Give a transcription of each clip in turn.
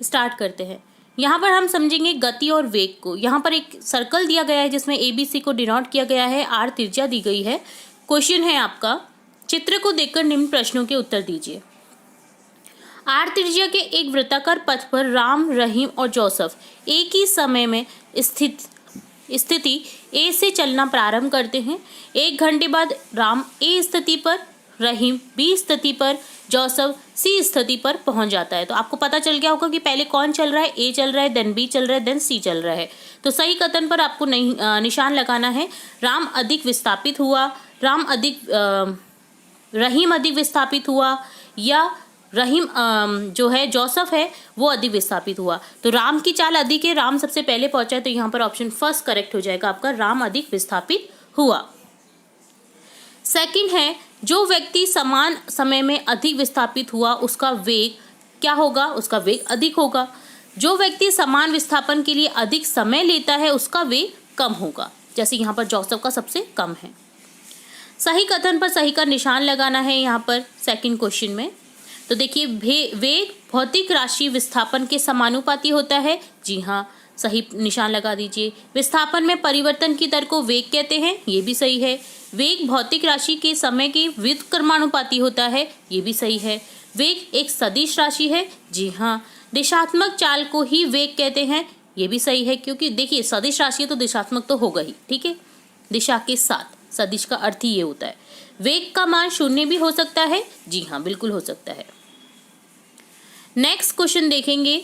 Start करते हैं। यहाँ पर हम समझेंगे गति और वेग को। यहाँ पर एक सर्कल दिया गया है जिसमें ABC को डिनोट किया गया है, R त्रिज्या दी गई है। क्वेश्चन है आपका, चित्र को देखकर निम्न प्रश्नों के उत्तर दीजिए। R त्रिज्या के एक वृत्ताकार पथ पर राम, रहीम और जोसेफ एक ही समय में स्थिति A से चलना प्रारंभ करते हैं। 1 घंटे बाद राम A स्थिति पर, रहीम B स्थिति पर, जोसेफ C स्थिति पर पहुंच जाता है। तो आपको पता चल गया होगा कि पहले कौन चल रहा है, A चल रहा है, देन B चल रहा है, देन C चल रहा है। तो सही कथन पर आपको निशान लगाना है। राम अधिक विस्थापित हुआ, रहीम अधिक विस्थापित हुआ, या रहीम जो है जोसेफ है वो अधिक विस्थापित हुआ। तो राम की चाल अधिक है, राम सबसे पहले पहुंचा है, तो यहाँ पर ऑप्शन फर्स्ट करेक्ट हो जाएगा आपका, राम अधिक विस्थापित हुआ। सेकंड है, जो व्यक्ति समान समय में अधिक विस्थापित हुआ उसका वेग क्या होगा, उसका वेग अधिक होगा। जो व्यक्ति समान विस्थापन के लिए अधिक समय लेता है उसका वेग कम होगा, जैसे यहाँ पर जोसेफ का सबसे कम है। सही कथन पर सही का निशान लगाना है यहाँ पर सेकंड क्वेश्चन में। तो देखिए, वेग भौतिक राशि विस्थापन के समानुपाती होता है। जी हाँ, सही निशान लगा दीजिए। विस्थापन में परिवर्तन की दर को वेग कहते हैं, ये भी सही है। वेग भौतिक राशि के समय के व्युत्क्रमानुपाती होता है, ये भी सही है। वेग एक सदिश राशि है, जी हाँ। दिशात्मक चाल को ही वेग कहते हैं, ये भी सही है, क्योंकि देखिए सदिश राशि है तो दिशात्मक तो होगा ही, ठीक है, दिशा के साथ। सदिश का अर्थ ही ये होता है। वेग का मान 0 भी हो सकता है, जी हाँ बिल्कुल हो सकता है। नेक्स्ट क्वेश्चन देखेंगे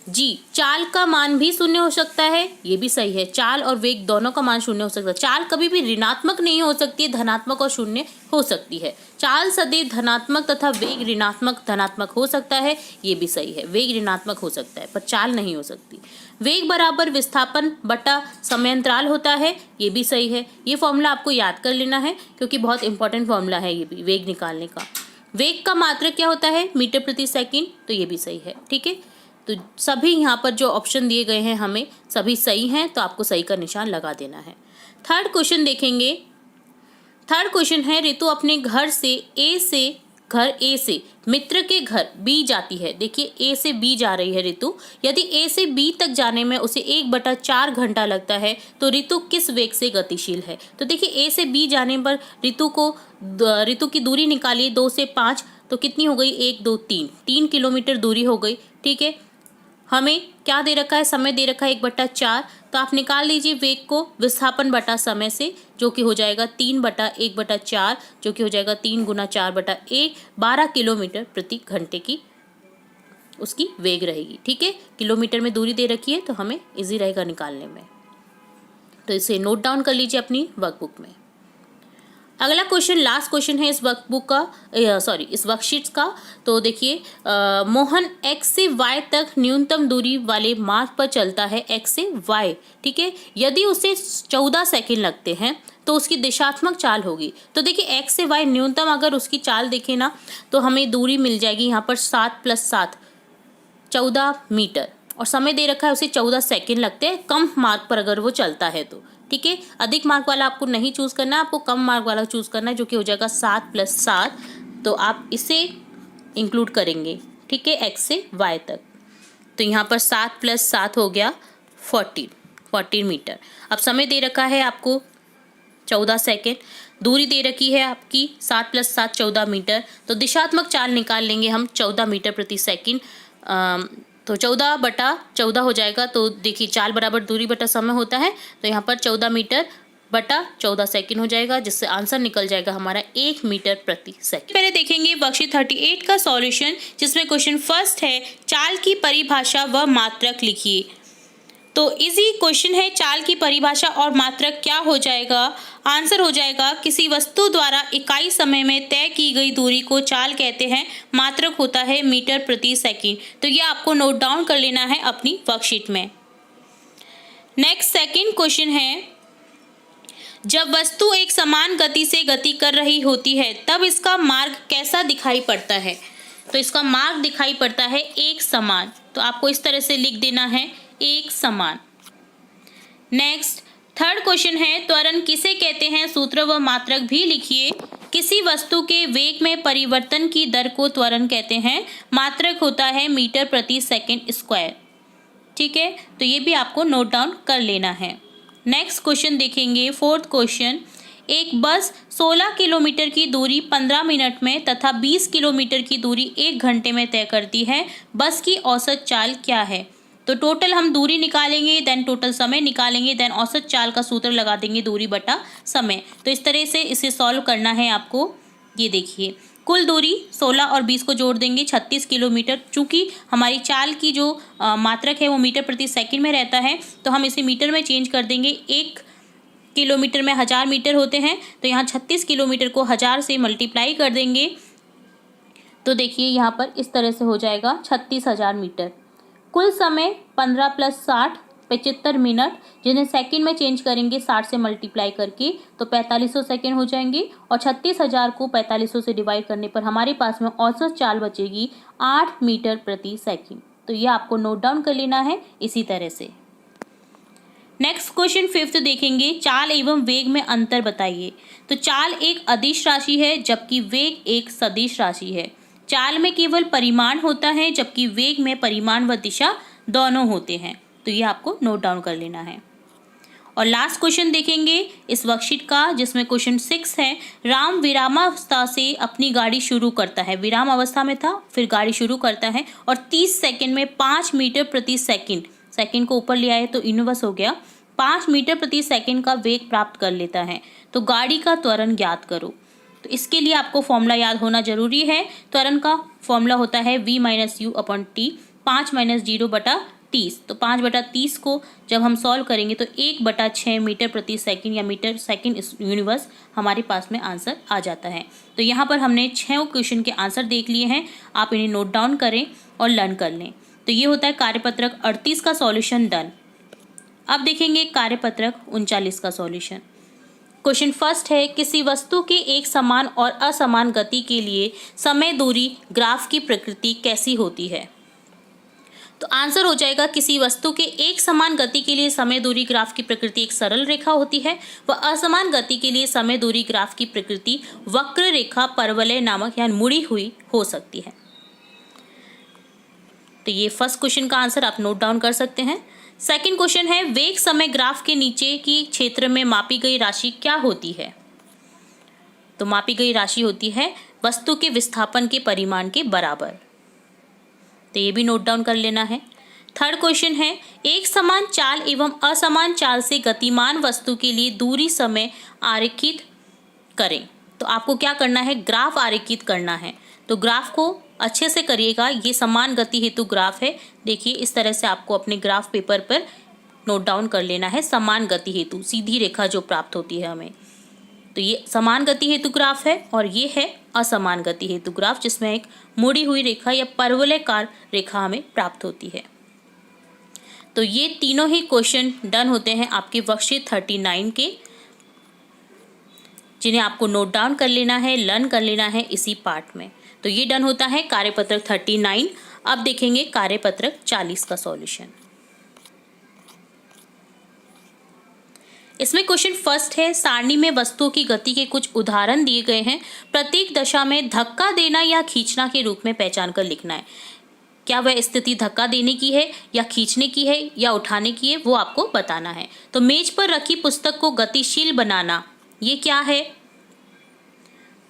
जी, चाल का मान भी 0 हो सकता है, ये भी सही है। चाल और वेग दोनों का मान 0 हो सकता है। चाल कभी भी ऋणात्मक नहीं हो सकती है, धनात्मक और 0 हो सकती है। चाल सदैव धनात्मक तथा वेग ऋणात्मक धनात्मक हो सकता है, ये भी सही है। वेग ऋणात्मक हो सकता है पर चाल नहीं हो सकती। वेग बराबर विस्थापन बटा समयांतराल होता है, ये भी सही है। ये फॉर्मूला आपको याद कर लेना है क्योंकि बहुत इंपॉर्टेंट फॉर्मूला है ये भी, वेग निकालने का। वेग का मात्रक क्या होता है, मीटर प्रति सेकंड, तो ये भी सही है, ठीक है। तो सभी यहाँ पर जो ऑप्शन दिए गए हैं हमें सभी सही हैं, तो आपको सही का निशान लगा देना है। थर्ड क्वेश्चन देखेंगे। थर्ड क्वेश्चन है, ऋतु अपने घर ए से मित्र के घर बी जाती है। देखिए ए से बी जा रही है ऋतु। यदि ए से बी तक जाने में उसे 1/4 घंटा लगता है तो ऋतु किस वेग से गतिशील है। तो देखिए ए से बी जाने पर ऋतु की दूरी निकालिए 2 से 5, तो कितनी हो गई, 1 2 3 किलोमीटर दूरी हो गई, ठीक है। हमें क्या दे रखा है, समय दे रखा है 1/4, तो आप निकाल लीजिए वेग को विस्थापन बटा समय से, जो कि हो जाएगा 3/1/4, जो कि हो जाएगा 3 × 4/1, 12 किलोमीटर प्रति घंटे की उसकी वेग रहेगी, ठीक है। किलोमीटर में दूरी दे रखी है तो हमें इजी रहेगा निकालने में, तो इसे नोट डाउन कर लीजिए अपनी वर्कबुक में। अगला क्वेश्चन लास्ट क्वेश्चन है इस इस वर्कशीट का। तो देखिए, मोहन x से y तक न्यूनतम दूरी वाले मार्ग पर चलता है, x से y, ठीक है। यदि उसे 14 सेकंड लगते हैं तो उसकी दिशात्मक चाल होगी। तो देखिए x से y न्यूनतम अगर उसकी चाल देखें ना, तो हमें दूरी मिल जाएगी यहाँ पर 7 + 7 14 मीटर, और समय दे रखा है उसे 14 सेकंड लगते हैं कम मार्ग पर अगर वो चलता है तो, ठीक है। अधिक मार्ग वाला आपको नहीं चूज करना है, आपको कम मार्ग वाला चूज करना है, जो कि हो जाएगा 7 + 7, तो आप इसे इंक्लूड करेंगे, ठीक है, x से y तक। तो यहाँ पर 7 + 7 हो गया 14 मीटर। अब समय दे रखा है आपको 14 सेकेंड, दूरी दे रखी है आपकी 7 + 7 14 मीटर, तो दिशात्मक चाल निकाल लेंगे हम 14 मीटर प्रति सेकेंड, तो 14/14 हो जाएगा। तो देखिए चाल बराबर दूरी बटा समय होता है, तो यहाँ पर 14 मीटर बटा 14 सेकंड हो जाएगा, जिससे आंसर निकल जाएगा हमारा 1 मीटर प्रति सेकंड। पहले देखेंगे वर्कशीट 38 का सॉल्यूशन, जिसमें क्वेश्चन फर्स्ट है, चाल की परिभाषा व मात्रक लिखिए। तो इजी क्वेश्चन है, चाल की परिभाषा और मात्रक क्या हो जाएगा, आंसर हो जाएगा किसी वस्तु द्वारा इकाई समय में तय की गई दूरी को चाल कहते हैं, मात्रक होता है मीटर प्रति सेकंड। तो ये आपको नोट डाउन कर लेना है अपनी वर्कशीट में। नेक्स्ट सेकंड क्वेश्चन है, जब वस्तु एक समान गति से गति कर रही होती है तब इसका मार्ग कैसा दिखाई पड़ता है। तो इसका मार्ग दिखाई पड़ता है एक समान, तो आपको इस तरह से लिख देना है एक समान। नेक्स्ट थर्ड क्वेश्चन है, त्वरण किसे कहते हैं, सूत्र व मात्रक भी लिखिए। किसी वस्तु के वेग में परिवर्तन की दर को त्वरण कहते हैं। मात्रक होता है मीटर प्रति सेकंड स्क्वायर। ठीक है, तो ये भी आपको नोट डाउन कर लेना है। नेक्स्ट क्वेश्चन देखेंगे, फोर्थ क्वेश्चन। एक बस 16 किलोमीटर की दूरी 15 मिनट में तथा 20 किलोमीटर की दूरी 1 घंटे में तय करती है। बस की औसत चाल क्या है? तो टोटल हम दूरी निकालेंगे, देन टोटल समय निकालेंगे, देन औसत चाल का सूत्र लगा देंगे, दूरी बटा समय। तो इस तरह से इसे सॉल्व करना है आपको। ये देखिए, कुल दूरी 16 और 20 को जोड़ देंगे 36 किलोमीटर। चूँकि हमारी चाल की जो मात्रक है वो मीटर प्रति सेकंड में रहता है, तो हम इसे मीटर में चेंज कर देंगे। 1 किलोमीटर में 1000 मीटर होते हैं, तो यहाँ 36 किलोमीटर को 1000 से मल्टीप्लाई कर देंगे। तो देखिए यहाँ पर इस तरह से हो जाएगा 36,000 मीटर। कुल समय 15 + 60 75 मिनट, जिन्हें सेकंड में चेंज करेंगे 60 से मल्टीप्लाई करके, तो 4500 सेकंड हो जाएंगे। और 36,000 को 4500 से डिवाइड करने पर हमारे पास में औसत चाल बचेगी 8 मीटर प्रति सेकंड। तो ये आपको नोट डाउन कर लेना है इसी तरह से। नेक्स्ट क्वेश्चन फिफ्थ देखेंगे, चाल एवं वेग में अंतर बताइए। तो चाल एक अदिश राशि है जबकि वेग एक सदिश राशि है। चाल में केवल परिमाण होता है जबकि वेग में परिमाण व दिशा दोनों होते हैं। तो ये आपको नोट डाउन कर लेना है। और लास्ट क्वेश्चन देखेंगे इस वर्कशीट का, जिसमें क्वेश्चन 6 है। राम विरामावस्था से अपनी गाड़ी शुरू करता है। विराम अवस्था में था, फिर गाड़ी शुरू करता है और 30 सेकंड में 5 मीटर प्रति सेकंड, सेकंड को ऊपर ले आए तो इनवर्स हो गया, 5 मीटर प्रति सेकंड का वेग प्राप्त कर लेता है। तो गाड़ी का त्वरण ज्ञात करो। तो इसके लिए आपको फॉर्मूला याद होना जरूरी है। त्वरण का फॉर्मूला होता है v - u/t, 5 - 0/30। तो 5/30 को जब हम सॉल्व करेंगे तो 1/6 मीटर प्रति सेकंड या मीटर सेकंड यूनिवर्स हमारे पास में आंसर आ जाता है। तो यहाँ पर हमने 6 क्वेश्चन के आंसर देख लिए हैं। आप इन्हें नोट डाउन करें और लर्न कर लें। तो ये होता है कार्यपत्रक 38 का सॉल्यूशन डन। अब देखेंगे कार्यपत्रक 39 का सॉल्यूशन। क्वेश्चन फर्स्ट है, किसी वस्तु के एक समान और असमान गति के लिए समय दूरी ग्राफ की प्रकृति कैसी होती है? तो आंसर हो जाएगा, किसी वस्तु के एक समान गति के लिए समय दूरी ग्राफ की प्रकृति एक सरल रेखा होती है व असमान गति के लिए समय दूरी ग्राफ की प्रकृति वक्र रेखा, परवलय नामक या मुड़ी हुई हो सकती है। तो ये फर्स्ट क्वेश्चन का आंसर आप नोट डाउन कर सकते हैं। सेकंड क्वेश्चन है, वेग समय ग्राफ के नीचे की क्षेत्र में मापी गई राशि क्या होती है? तो मापी गई राशि होती है वस्तु के विस्थापन के परिमाण के बराबर। तो ये भी नोट डाउन कर लेना है। थर्ड क्वेश्चन है, एक समान चाल एवं असमान चाल से गतिमान वस्तु के लिए दूरी समय आरेखित करें। तो आपको क्या करना है, ग्राफ आरेखित करना है। तो ग्राफ को अच्छे से करिएगा। ये समान गति हेतु ग्राफ है। देखिए इस तरह से आपको अपने ग्राफ पेपर पर नोट डाउन कर लेना है। समान गति हेतु सीधी रेखा जो प्राप्त होती है हमें, तो ये समान गति हेतु ग्राफ है और ये है असमान गति हेतु ग्राफ, जिसमें एक मुड़ी हुई रेखा या परवलयकार रेखा हमें प्राप्त होती है। तो ये तीनों ही क्वेश्चन डन होते हैं आपके वर्कशीट 39 के, जिन्हें आपको नोट डाउन कर लेना है, लर्न कर लेना है इसी पार्ट में। तो ये डन होता है कार्यपत्रक 39। अब देखेंगे कार्यपत्रक 40 का सॉल्यूशन। इसमें क्वेश्चन फर्स्ट है, सारणी में वस्तुओं की गति के कुछ उदाहरण दिए गए हैं। प्रत्येक दशा में धक्का देना या खींचना के रूप में पहचान कर लिखना है। क्या वह स्थिति धक्का देने की है या खींचने की है या उठाने की है, वो आपको बताना है। तो मेज पर रखी पुस्तक को गतिशील बनाना, ये क्या है?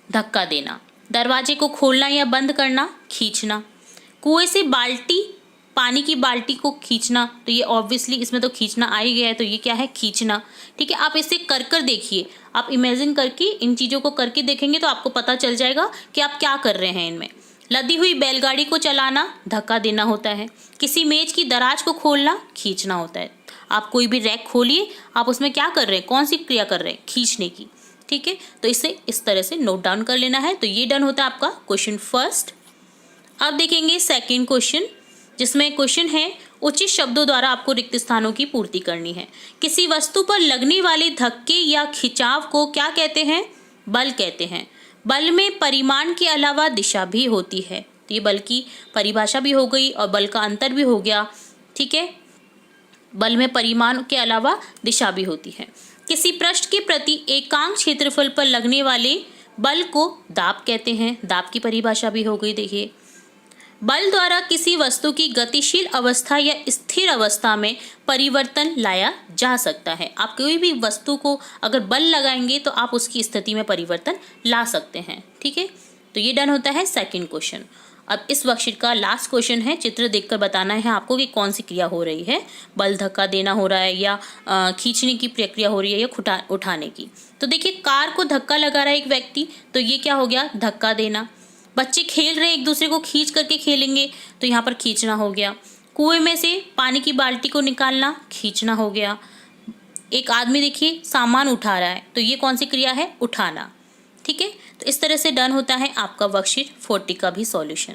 धक्का देना। दरवाजे को खोलना या बंद करना, खींचना। कुएं से बाल्टी, पानी की बाल्टी को खींचना, तो ये ऑब्वियसली इसमें तो खींचना आ ही गया है, तो ये क्या है? खींचना। ठीक है, आप इसे कर कर देखिए, आप इमेजिन करके इन चीज़ों को करके देखेंगे तो आपको पता चल जाएगा कि आप क्या कर रहे हैं इनमें। लदी हुई बैलगाड़ी को चलाना, धक्का देना होता है। किसी मेज की दराज को खोलना, खींचना होता है। आप कोई भी रैक खोलिए, आप उसमें क्या कर रहे हैं, कौन सी क्रिया कर रहे हैं? खींचने की। ठीक है, तो इसे इस तरह से नोट डाउन कर लेना है। तो ये डन होता है आपका क्वेश्चन फर्स्ट। अब देखेंगे सेकंड क्वेश्चन, जिसमें क्वेश्चन है, उचित शब्दों द्वारा आपको रिक्त स्थानों की पूर्ति करनी है। किसी वस्तु पर लगने वाले धक्के या खिंचाव को क्या कहते हैं? बल कहते हैं। बल में परिमाण के अलावा दिशा भी होती है। तो ये बल की परिभाषा भी हो गई और बल का अंतर भी हो गया। ठीक है, बल में परिमाण के अलावा दिशा भी होती है। किसी पृष्ठ के प्रति एकांक क्षेत्रफल पर लगने वाले बल को दाब कहते हैं, दाब की परिभाषा भी हो गई। देखिए, बल द्वारा किसी वस्तु की गतिशील अवस्था या स्थिर अवस्था में परिवर्तन लाया जा सकता है। आप कोई भी वस्तु को अगर बल लगाएंगे तो आप उसकी स्थिति में परिवर्तन ला सकते हैं। ठीक है, तो ये डन होता है सेकंड क्वेश्चन। अब इस वर्कशीट का लास्ट क्वेश्चन है, चित्र देखकर बताना है आपको कि कौन सी क्रिया हो रही है, बल धक्का देना हो रहा है या खींचने की प्रक्रिया हो रही है या उठाने की। तो देखिए, कार को धक्का लगा रहा है एक व्यक्ति, तो ये क्या हो गया, धक्का देना। बच्चे खेल रहे हैं, एक दूसरे को खींच करके खेलेंगे, तो यहाँ पर खींचना हो गया। कुएं में से पानी की बाल्टी को निकालना, खींचना हो गया। एक आदमी देखिए सामान उठा रहा है, तो ये कौन सी क्रिया है, उठाना। ठीक है, तो इस तरह से डन होता है आपका वर्कशीट 40 का भी सॉल्यूशन।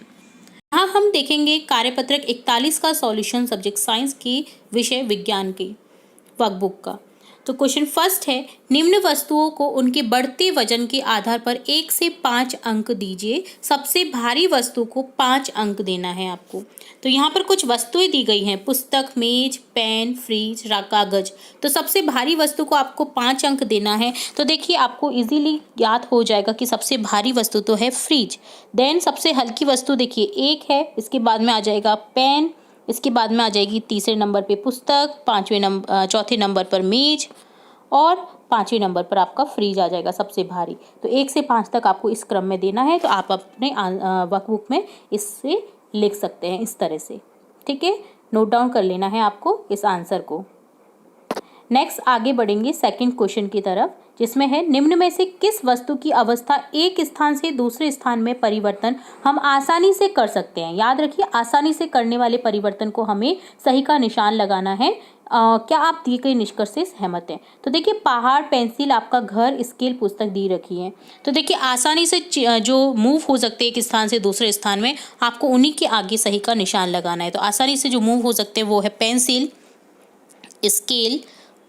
यहाँ हम देखेंगे कार्यपत्रक 41 का सॉल्यूशन सब्जेक्ट साइंस की विषय विज्ञान की वर्कबुक का। तो क्वेश्चन फर्स्ट है, निम्न वस्तुओं को उनके बढ़ते वजन के आधार पर 1 से 5 अंक दीजिए। सबसे भारी वस्तु को 5 अंक देना है आपको। तो यहाँ पर कुछ वस्तुएं दी गई हैं, पुस्तक, मेज, पेन, फ्रिज, कागज। तो सबसे भारी वस्तु को आपको 5 अंक देना है। तो देखिए, आपको इजीली याद हो जाएगा कि सबसे भारी वस्तु तो है फ्रिज। देन सबसे हल्की वस्तु देखिए 1 है, इसके बाद में आ जाएगा पेन, इसके बाद में आ जाएगी तीसरे नंबर पे पुस्तक, चौथे नंबर पर मेज और 5वें नंबर पर आपका फ्रिज आ जाएगा सबसे भारी। तो 1 से 5 तक आपको इस क्रम में देना है। तो आप अपने वर्कबुक में इससे लिख सकते हैं इस तरह से। ठीक है, नोट डाउन कर लेना है आपको इस आंसर को। नेक्स्ट आगे बढ़ेंगे सेकंड क्वेश्चन की तरफ, जिसमें है, निम्न में से किस वस्तु की अवस्था एक स्थान से दूसरे स्थान में परिवर्तन हम आसानी से कर सकते हैं। याद रखिए, आसानी से करने वाले परिवर्तन को हमें सही का निशान लगाना है। क्या आप दिए गए निष्कर्ष से सहमत हैं? तो देखिए, पहाड़, पेंसिल, आपका घर, स्केल, पुस्तक दी रखी है। तो देखिए, आसानी से जो मूव हो सकते हैं एक स्थान से दूसरे स्थान में, आपको उन्हीं के आगे सही का निशान लगाना है। तो आसानी से जो मूव हो सकते हैं वो है पेंसिल, स्केल,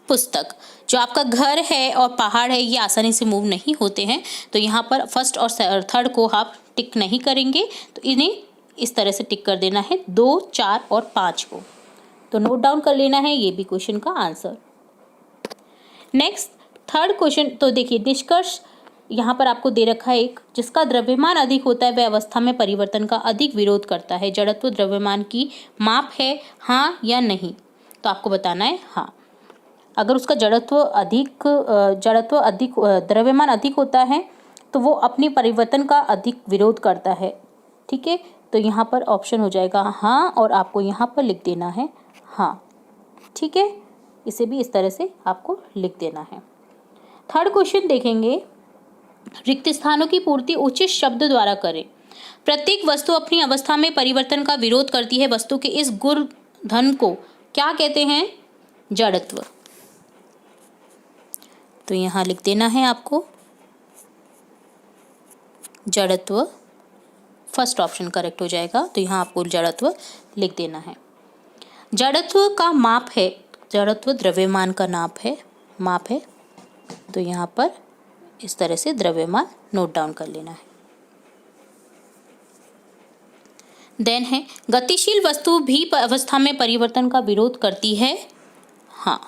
पुस्तक। जो आपका घर है और पहाड़ है, ये आसानी से मूव नहीं होते हैं। तो यहाँ पर फर्स्ट और थर्ड को आप टिक नहीं करेंगे, तो इन्हें इस तरह से टिक कर देना है 2, 4 और 5 को। तो नोट डाउन कर लेना है ये भी क्वेश्चन का आंसर। नेक्स्ट थर्ड क्वेश्चन, तो देखिए निष्कर्ष यहाँ पर आपको दे रखा है एक, जिसका द्रव्यमान अधिक होता है वह अवस्था में परिवर्तन का अधिक विरोध करता है। जड़त्व द्रव्यमान की माप है, हाँ या नहीं? तो आपको बताना है हाँ। अगर उसका द्रव्यमान अधिक होता है तो वो अपनी परिवर्तन का अधिक विरोध करता है। ठीक है, तो यहाँ पर ऑप्शन हो जाएगा हाँ, और आपको यहाँ पर लिख देना है हाँ। ठीक है, इसे भी इस तरह से आपको लिख देना है। थर्ड क्वेश्चन देखेंगे, रिक्त स्थानों की पूर्ति उचित शब्द द्वारा करें। प्रत्येक वस्तु अपनी अवस्था में परिवर्तन का विरोध करती है। वस्तु के इस गुण धर्म को क्या कहते हैं? जड़त्व। तो यहाँ लिख देना है आपको जड़त्व, फर्स्ट ऑप्शन करेक्ट हो जाएगा। तो यहाँ आपको जड़त्व लिख देना है। जड़त्व का माप है, जड़त्व द्रव्यमान का माप है। तो यहाँ पर इस तरह से द्रव्यमान नोट डाउन कर लेना है। देन है, गतिशील वस्तु भी अवस्था में परिवर्तन का विरोध करती है। हाँ,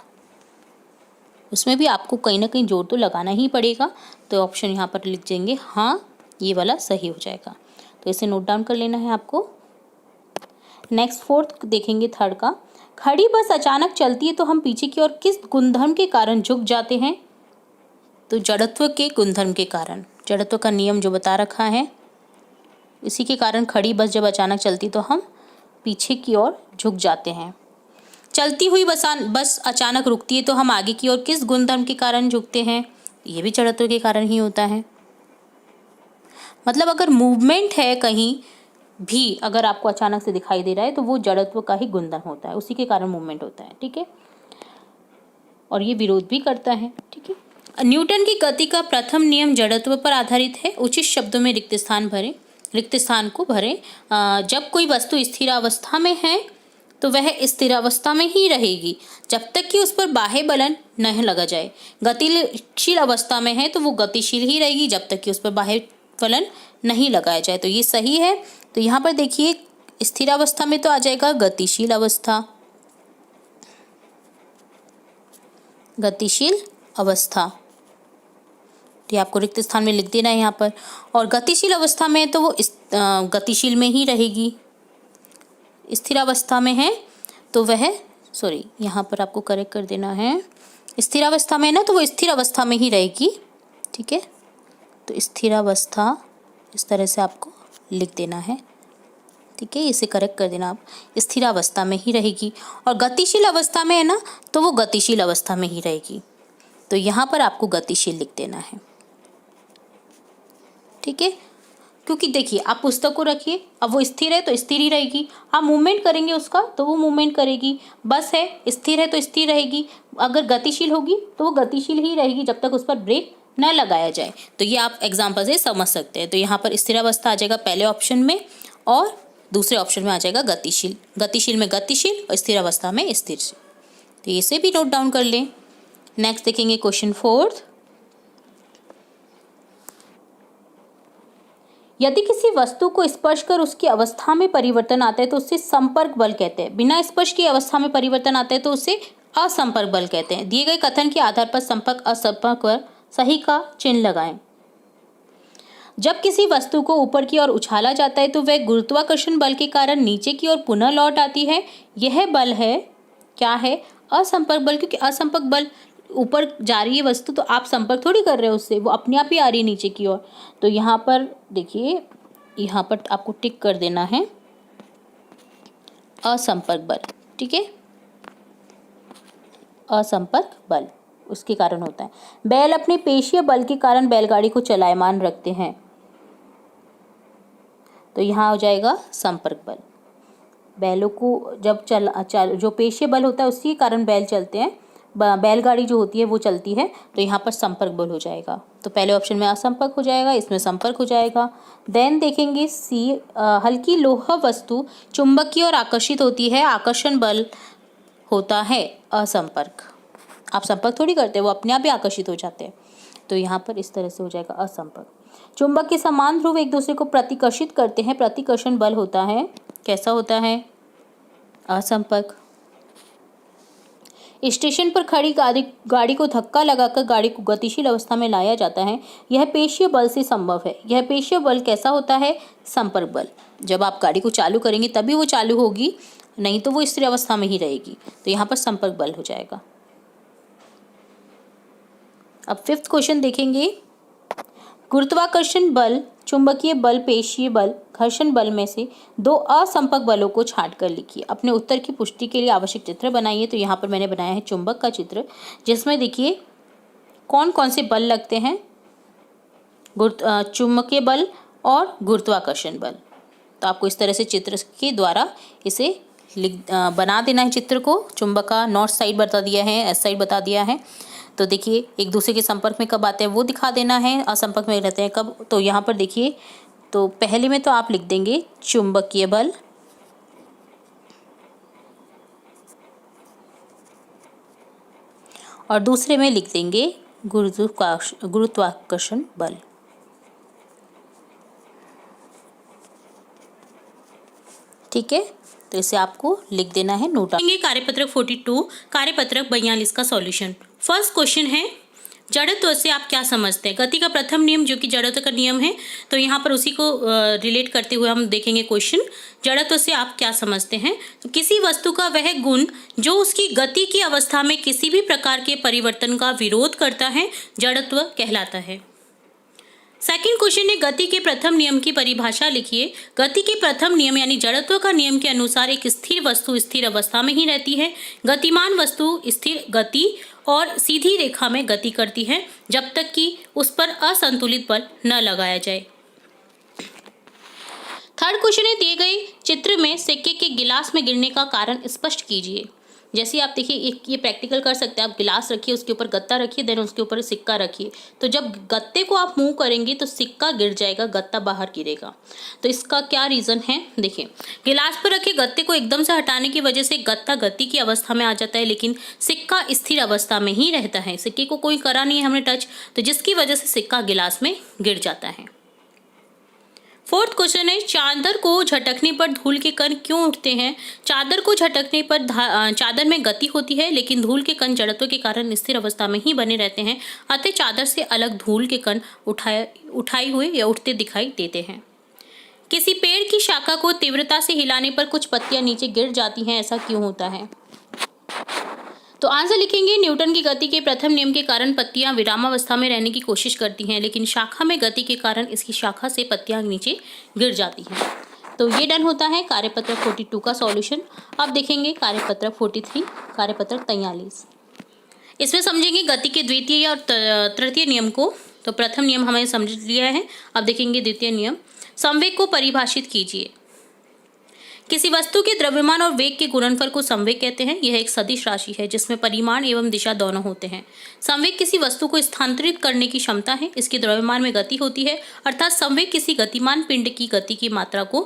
उसमें भी आपको कहीं ना कहीं जोर तो लगाना ही पड़ेगा। तो ऑप्शन यहाँ पर लिख देंगे हाँ, ये वाला सही हो जाएगा। तो इसे नोट डाउन कर लेना है आपको। नेक्स्ट फोर्थ देखेंगे थर्ड का, खड़ी बस अचानक चलती है तो हम पीछे की ओर किस गुणधर्म के कारण झुक जाते हैं? तो जड़त्व के गुणधर्म के कारण, जड़त्व का नियम जो बता रखा है, इसी के कारण खड़ी बस जब अचानक चलती तो हम पीछे की ओर झुक जाते हैं। चलती हुई बस अचानक रुकती है तो हम आगे की ओर किस गुणधर्म के कारण झुकते हैं? ये भी जड़त्व के कारण ही होता है। मतलब अगर मूवमेंट है कहीं भी, अगर आपको अचानक से दिखाई दे रहा है तो वो जड़त्व का ही गुणधर्म होता है, उसी के कारण मूवमेंट होता है। ठीक है, और ये विरोध भी करता है। ठीक है, न्यूटन की गति का प्रथम नियम जड़त्व पर आधारित है। उचित शब्दों में रिक्त स्थान को भरें। जब कोई वस्तु स्थिर अवस्था में है तो वह स्थिर अवस्था में ही रहेगी जब तक कि उस पर बाह्य बलन नहीं लगा जाए। गतिशील अवस्था में है तो वो गतिशील ही रहेगी जब तक कि उस पर बाह्य बलन नहीं लगाया जाए। तो ये सही है। तो यहाँ पर देखिए, स्थिर अवस्था में तो आ जाएगा गतिशील अवस्था, तो ये आपको रिक्त स्थान में लिख देना है यहाँ पर। और गतिशील अवस्था में है तो वो गतिशील में ही रहेगी। स्थिर अवस्था में है तो वह यहाँ पर आपको करेक्ट कर देना है, स्थिर अवस्था में है ना तो वो स्थिर अवस्था में ही रहेगी। ठीक है, तो स्थिर अवस्था इस तरह से आपको लिख देना है। ठीक है, इसे करेक्ट कर देना आप, स्थिर अवस्था में ही रहेगी। और गतिशील अवस्था में है ना तो वो गतिशील अवस्था में ही रहेगी। तो यहाँ पर आपको गतिशील लिख देना है। ठीक है, क्योंकि देखिए आप पुस्तक को रखिए, अब वो स्थिर है तो स्थिर ही रहेगी, आप मूवमेंट करेंगे उसका तो वो मूवमेंट करेगी। बस है, स्थिर है तो स्थिर रहेगी, अगर गतिशील होगी तो वो गतिशील ही रहेगी जब तक उस पर ब्रेक न लगाया जाए। तो ये आप एग्जाम्पल से समझ सकते हैं। तो यहाँ पर स्थिर अवस्था आ जाएगा पहले ऑप्शन में और दूसरे ऑप्शन में आ जाएगा गतिशील। गतिशील में गतिशील और स्थिर अवस्था में स्थिर। तो इसे भी नोट डाउन कर लें। नेक्स्ट देखेंगे क्वेश्चन 4। यदि किसी वस्तु को स्पर्श कर उसकी अवस्था में परिवर्तन आता है तो उसे संपर्क बल कहते हैं। बिना स्पर्श की अवस्था में परिवर्तन आता है तो उसे असंपर्क बल कहते हैं। दिए गए कथन के आधार पर संपर्क असंपर्क पर सही का चिन्ह लगाएं। जब किसी वस्तु को ऊपर की ओर उछाला जाता है तो वह गुरुत्वाकर्षण बल के कारण नीचे की ओर पुनः लौट आती है। यह बल है, क्या है? असंपर्क बल, क्योंकि असंपर्क बल ऊपर जा रही है वस्तु तो आप संपर्क थोड़ी कर रहे हो उससे, वो अपने आप ही आ रही है नीचे की ओर। तो यहाँ पर देखिए, यहाँ पर आपको टिक कर देना है असंपर्क बल। ठीक है, असंपर्क बल उसके कारण होता है। बैल अपने पेशीय बल के कारण बैलगाड़ी को चलायमान रखते हैं, तो यहाँ हो जाएगा संपर्क बल। बैलों को जब जो पेशीय बल होता है उसके कारण बैल चलते हैं, बैलगाड़ी जो होती है वो चलती है, तो यहाँ पर संपर्क बल हो जाएगा। तो पहले ऑप्शन में असंपर्क हो जाएगा, इसमें संपर्क हो जाएगा। देन देखेंगे सी, हल्की लोह वस्तु चुंबकीय और आकर्षित होती है, आकर्षण बल होता है असंपर्क। आप संपर्क थोड़ी करते हैं, वो अपने आप ही आकर्षित हो जाते हैं। तो यहाँ पर इस तरह से हो जाएगा असंपर्क। चुंबक के समान ध्रुव एक दूसरे को प्रतिकर्षित करते हैं, प्रतिकर्षण बल होता है, कैसा होता है? असंपर्क। स्टेशन पर खड़ी गाड़ी को धक्का लगाकर गाड़ी को गतिशील अवस्था में लाया जाता है, यह पेशीय बल से संभव है। यह पेशीय बल कैसा होता है? संपर्क बल। जब आप गाड़ी को चालू करेंगे तभी वो चालू होगी, नहीं तो वो स्थिर अवस्था में ही रहेगी। तो यहाँ पर संपर्क बल हो जाएगा। अब 5th क्वेश्चन देखेंगे। गुरुत्वाकर्षण बल, चुंबकीय बल, पेशीय बल, घर्षण बल में से 2 असंपर्क बलों को छांटकर लिखिए। अपने उत्तर की पुष्टि के लिए आवश्यक चित्र बनाइए। तो यहाँ पर मैंने बनाया है चुंबक का चित्र, जिसमें देखिए कौन कौन से बल लगते हैं, चुंबकीय बल और गुरुत्वाकर्षण बल। तो आपको इस तरह से चित्र के द्वारा इसे बना देना है चित्र को। चुंबक का नॉर्थ साइड बता दिया है, एस साइड बता दिया है। तो देखिए एक दूसरे के संपर्क में कब आते हैं वो दिखा देना है, असंपर्क में रहते हैं कब। तो यहाँ पर देखिए, तो पहले में तो आप लिख देंगे चुंबकीय बल, और दूसरे में लिख देंगे गुरुत्वाकर्षण बल। ठीक है, तो इसे आपको लिख देना है, नोट डाउन। कार्यपत्रक 42, कार्यपत्रक 42 का सॉल्यूशन। फर्स्ट क्वेश्चन है, जड़त्व से आप क्या समझते हैं? गति का प्रथम नियम जो कि जड़त्व का नियम है, तो यहाँ पर उसी को रिलेट करते हुए हम देखेंगे क्वेश्चन। जड़त्व से आप क्या समझते हैं? तो किसी वस्तु का वह गुण जो उसकी गति की अवस्था में किसी भी प्रकार के परिवर्तन का विरोध करता है, जड़त्व कहलाता है। सेकंड क्वेश्चन है, गति के प्रथम नियम की परिभाषा लिखिए। गति के प्रथम नियम यानी जड़त्व का नियम के अनुसार एक स्थिर वस्तु स्थिर अवस्था में ही रहती है। गतिमान वस्तु स्थिर गति और सीधी रेखा में गति करती है जब तक कि उस पर असंतुलित बल न लगाया जाए। थर्ड क्वेश्चन है, दिए गए चित्र में सिक्के के गिलास में गिरने का कारण स्पष्ट कीजिए। जैसे आप देखिए, एक ये प्रैक्टिकल कर सकते हैं, आप गिलास रखिए, उसके ऊपर गत्ता रखिए, देन उसके ऊपर सिक्का रखिए। तो जब गत्ते को आप मूव करेंगे तो सिक्का गिर जाएगा, गत्ता बाहर गिरेगा। तो इसका क्या रीज़न है? देखिए, गिलास पर रखे गत्ते को एकदम से हटाने की वजह से गत्ता गति की अवस्था में आ जाता है, लेकिन सिक्का स्थिर अवस्था में ही रहता है। सिक्के को कोई करा नहीं है हमने टच, तो जिसकी वजह से सिक्का गिलास में गिर जाता है। फोर्थ क्वेश्चन है, चादर को झटकने पर धूल के कण क्यों उठते हैं? चादर को झटकने पर चादर में गति होती है, लेकिन धूल के कण जड़त्व के कारण स्थिर अवस्था में ही बने रहते हैं। अतः चादर से अलग धूल के कण उठाए हुए या उठते दिखाई देते हैं। किसी पेड़ की शाखा को तीव्रता से हिलाने पर कुछ पत्तियां नीचे गिर जाती हैं, ऐसा क्यों होता है? तो आंसर लिखेंगे, न्यूटन की गति के प्रथम नियम के कारण पत्तियां विरामावस्था में रहने की कोशिश करती हैं, लेकिन शाखा में गति के कारण इसकी शाखा से पत्तियां नीचे गिर जाती हैं। तो ये डन होता है कार्यपत्रक 42 का सॉल्यूशन। अब देखेंगे कार्यपत्रक 43, कार्यपत्रक 43। इसमें समझेंगे गति के द्वितीय और तृतीय नियम को। तो प्रथम नियम हमें समझ लिया है, अब देखेंगे द्वितीय नियम। संवेग को परिभाषित कीजिए। किसी वस्तु के द्रव्यमान और वेग के गुणनफल को संवेग कहते हैं। यह एक सदिश राशि है जिसमें परिमाण एवं दिशा दोनों होते हैं। संवेग किसी वस्तु को स्थानांतरित करने की क्षमता है। इसके द्रव्यमान में गति होती है, अर्थात संवेग किसी गतिमान पिंड की गति की मात्रा को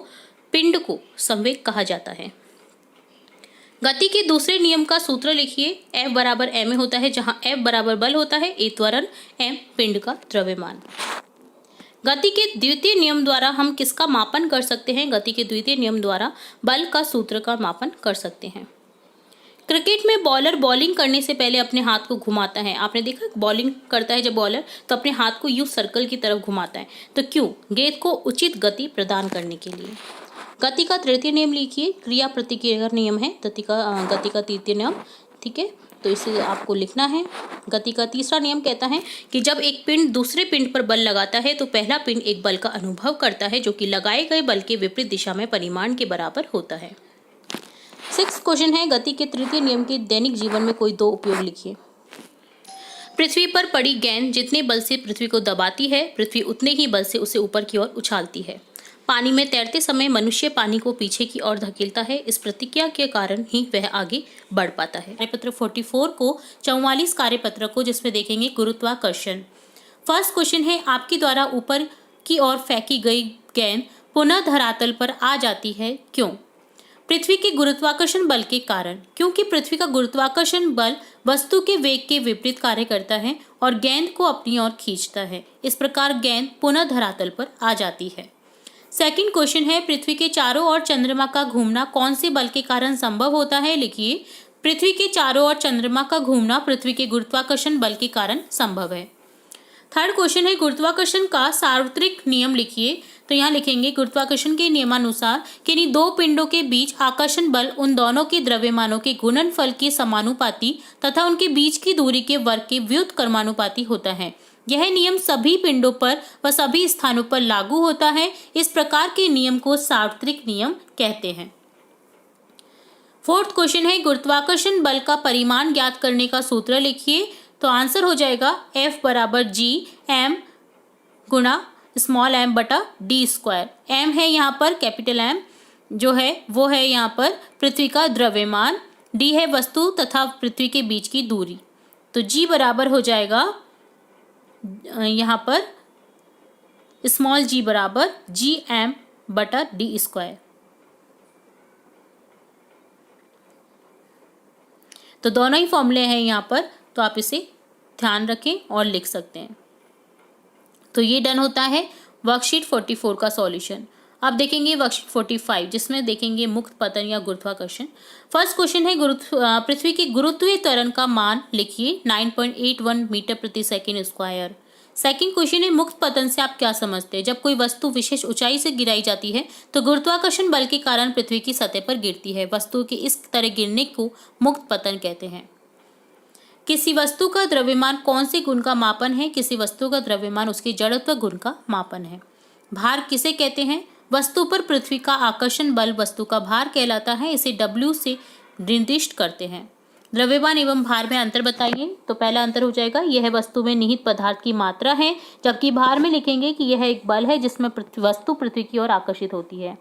पिंड को संवेग कहा जाता है। गति के दूसरे नियम का सूत्र लिखिए। F बराबर m होता है, जहाँ F बराबर बल होता है, a त्वरण, m पिंड का द्रव्यमान। गति के द्वितीय नियम द्वारा हम किसका मापन कर सकते हैं? गति के द्वितीय नियम द्वारा बल का सूत्र का मापन कर सकते हैं। क्रिकेट में बॉलर बॉलिंग करने से पहले अपने हाथ को घुमाता है। आपने देखा बॉलिंग करता है जब बॉलर, तो अपने हाथ को यूं सर्कल की तरफ घुमाता है। तो क्यों? गेंद को उचित गति प्रदान करने के लिए। गति का तृतीय नियम लिखिए। क्रिया प्रतिक्रिया नियम है गति का तृतीय नियम, ठीक है, तो इसे आपको लिखना है। गति का तीसरा नियम कहता है कि जब एक पिंड दूसरे पिंड पर बल लगाता है तो पहला पिंड एक बल का अनुभव करता है जो कि लगाए गए बल के विपरीत दिशा में परिमाण के बराबर होता है। 6 क्वेश्चन है, गति के तृतीय नियम के दैनिक जीवन में कोई 2 उपयोग लिखिए। पृथ्वी पर पड़ी गेंद जितने बल से पृथ्वी को दबाती है, पृथ्वी उतने ही बल से उसे ऊपर की ओर उछालती है। पानी में तैरते समय मनुष्य पानी को पीछे की ओर धकेलता है। इस प्रतिक्रिया के कारण ही वह आगे बढ़ पाता है। कार्यपत्र 44 को 44 कार्यपत्र को, जिसमें देखेंगे गुरुत्वाकर्षण। फर्स्ट क्वेश्चन है, आपके द्वारा ऊपर की ओर फेंकी गई गेंद पुनः धरातल पर आ जाती है, क्यों? पृथ्वी के गुरुत्वाकर्षण बल के कारण। क्योंकि पृथ्वी का गुरुत्वाकर्षण बल वस्तु के वेग के विपरीत कार्य करता है और गेंद को अपनी ओर खींचता है। इस प्रकार गेंद पुनः धरातल पर आ जाती है। सेकंड क्वेश्चन है, पृथ्वी के चारों ओर चंद्रमा का घूमना कौन से बल के कारण संभव होता है? लिखिए। पृथ्वी के चारों ओर चंद्रमा का घूमना पृथ्वी के गुरुत्वाकर्षण बल के कारण संभव है। थर्ड क्वेश्चन है, गुरुत्वाकर्षण का सार्वत्रिक नियम लिखिए। तो यहाँ लिखेंगे, गुरुत्वाकर्षण के नियमानुसार किन्हीं 2 पिंडों के बीच आकर्षण बल उन दोनों के द्रव्यमानों के गुणनफल के समानुपाती तथा उनके बीच की दूरी के वर्ग के व्युत्क्रमानुपाती होता है। यह नियम सभी पिंडों पर व सभी स्थानों पर लागू होता है। इस प्रकार के नियम को सार्वत्रिक नियम कहते हैं। फोर्थ क्वेश्चन है, गुरुत्वाकर्षण बल का परिमाण ज्ञात करने का सूत्र लिखिए। तो आंसर हो जाएगा F बराबर G m गुणा स्मॉल m बटा d स्क्वायर। m है यहाँ पर कैपिटल M जो है वो है यहाँ पर पृथ्वी का द्रव्यमान, d है वस्तु तथा पृथ्वी के बीच की दूरी। तो G बराबर हो जाएगा यहाँ पर स्मॉल g बराबर Gm बटा d स्क्वायर। तो दोनों ही फॉर्मूले हैं यहाँ पर, तो आप इसे ध्यान रखें और लिख सकते हैं। तो ये डन होता है वर्कशीट 44 का सॉल्यूशन। अब देखेंगे वर्कशीट 45, जिसमें देखेंगे मुक्त पतन या गुरुत्वाकर्षण। फर्स्ट क्वेश्चन है, पृथ्वी की गुरुत्वीय त्वरण का मान लिखिए 9.81 मीटर प्रति सेकंड स्क्वायर। सेकंड क्वेश्चन है, मुक्त पतन से आप क्या समझते हैं? जब कोई वस्तु विशेष ऊंचाई से गिराई जाती है तो गुरुत्वाकर्षण बल के कारण पृथ्वी की सतह पर गिरती है। वस्तु के इस तरह गिरने को मुक्त पतन कहते हैं। किसी वस्तु का द्रव्यमान कौन से गुण का मापन है? किसी वस्तु का द्रव्यमान उसके जड़त्व गुण का मापन है। भार किसे कहते हैं? वस्तु पर पृथ्वी का आकर्षण बल वस्तु का भार कहलाता है। इसे W से निर्दिष्ट करते हैं। द्रव्यमान एवं भार में अंतर बताइए। तो पहला अंतर हो जाएगा, यह वस्तु में निहित पदार्थ की मात्रा है, जबकि भार में लिखेंगे कि यह एक बल है जिसमें वस्तु पृथ्वी की ओर आकर्षित होती है।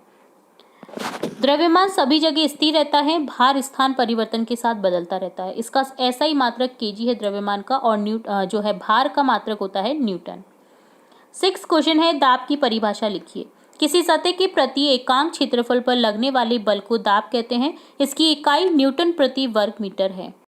द्रव्यमान सभी जगह स्थिर रहता है, भार स्थान परिवर्तन के साथ बदलता रहता है। इसका ऐसा ही मात्रक केजी है द्रव्यमान का, और जो है भार का मात्रक होता है न्यूटन। 6 क्वेश्चन है, दाब की परिभाषा लिखिए। किसी सतह के प्रति एकांक क्षेत्रफल पर लगने वाले बल को दाब कहते हैं। इसकी इकाई न्यूटन प्रति वर्ग मीटर है।